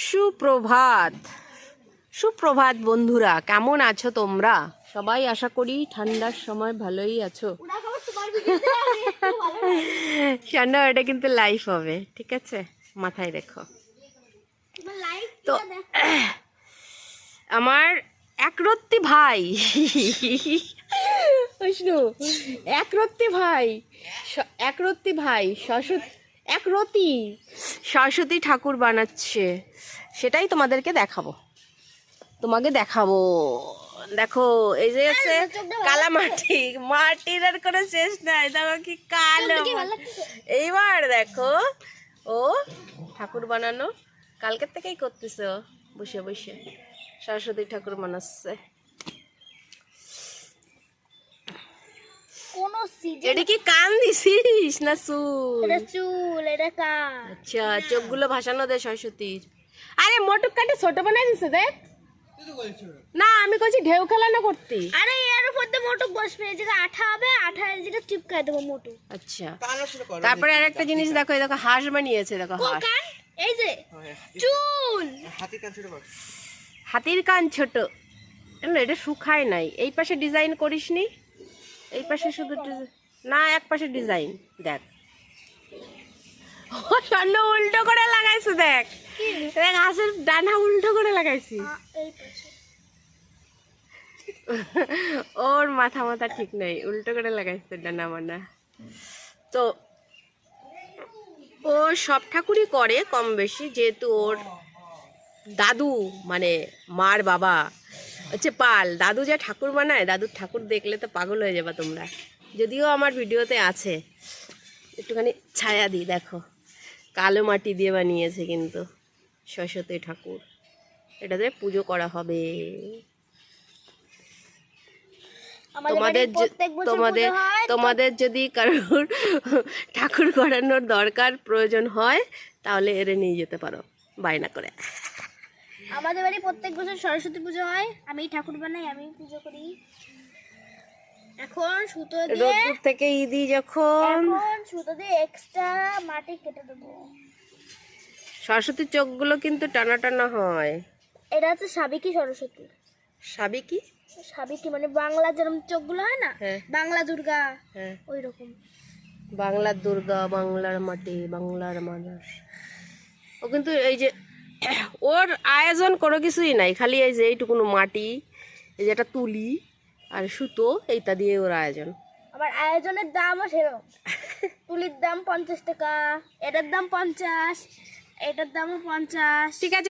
সুপ্রভাত সুপ্রভাত বন্ধুরা, কেমন আছো তোমরা সবাই? আশা করি ঠান্ডার সময় ভালোই আছো। ঠান্ডা এটা কিন্তু লাইভ হবে, ঠিক আছে, মাথায় রেখো। তো আমার একরত্তি ভাই একরত্তি ভাই সরস্বতী ঠাকুর বানাচ্ছে, সেটাই তোমাকে দেখাবো। দেখো, এই যে হচ্ছে কালা মাটির আর কোনো শেষ নাই। দেখো কি কালো। এইবার দেখো, ও ঠাকুর বানানো কালকের থেকেই করতেছে, ও বসে বসে সরস্বতী ঠাকুর বানাচ্ছে। এটা কি কান দিছিস না চুল? আচ্ছা, চোখগুলো ভাসানো দে সরস্বতীর। আরে মোটক কাটে ছোট বানাই দিছে, দেখ না, আমি কইছি ঢেউ খেলানো করতে। আরে এর উপর দিয়ে মোটক বসবে, এই জায়গা আঠা হবে, আঠা যেটা চিপকায় দেবো মোটক। আচ্ছা, তারপরে আরেকটা জিনিস দেখো, এই দেখো হাঁস বানিয়েছে। দেখো হাঁস, এই যে চুল, হাতির কান ছোট। এটা শুকায় নাই। এই পাশে ডিজাইন করিসনি, এই পাশে শুধু না, এক পাশে ডিজাইন দেখ। ও স্বর্ণ উল্টো করে লাগাইছে, দেখ দেখ, হাঁসের ডানা উল্টো করে লাগাইছি। এই পাশে ওর মাথা ঠিক নেই, উল্টো করে লাগাইছে ডানা মানা। তো ও সব ঠাকুরই করে কম বেশি, যেহেতু ওর দাদু মানে মার বাবা হচ্ছে পাল। দাদু যা ঠাকুর বানায়, দাদুর ঠাকুর দেখলে তো পাগল হয়ে যাবে তোমরা। যদিও আমার ভিডিওতে আছে, একটুখানি ছায়া দিই। দেখো, কালো মাটি দিয়ে বানিয়েছে কিন্তু সরস্বতী ঠাকুর। এটাতে পুজো করা হবে। তোমাদের যদি কারোর ঠাকুর করানোর দরকার প্রয়োজন হয়, তাহলে এরে নিয়ে যেতে পারো বায়না করে। আমাদের বাড়ি প্রত্যেক বছর সরস্বতী পুজো হয়, আমি ঠাকুর বানাই, আমি পুজো করি। এখন সুতো দিয়ে রোদপুর থেকে ঈদি যখন সুতো দিয়ে এক্সট্রা মাটি কেটে দেবো। সরস্বতীর চোখগুলো কিন্তু টানা টানা হয়। এটা হচ্ছে সাবিকি সরস্বতী। সাবিকি মানে বাংলা যেরকম চোখগুলো হয় না, বাংলা দুর্গা, ওই রকম। বাংলার দুর্গা, বাংলার মাটি, বাংলার মানুষ। ও কিন্তু এই যে ওর আয়োজন কোনো কিছুই নাই, খালি এই যে এইটুকুনো মাটি, এই যে একটা তুলি আর সুতো, এইটা দিয়ে ওর আয়োজন। আবার আয়োজনের দামও সেরকম। তুলির দাম 50 টাকা, এটার দাম 50, এটার দামও 50। ঠিক আছে।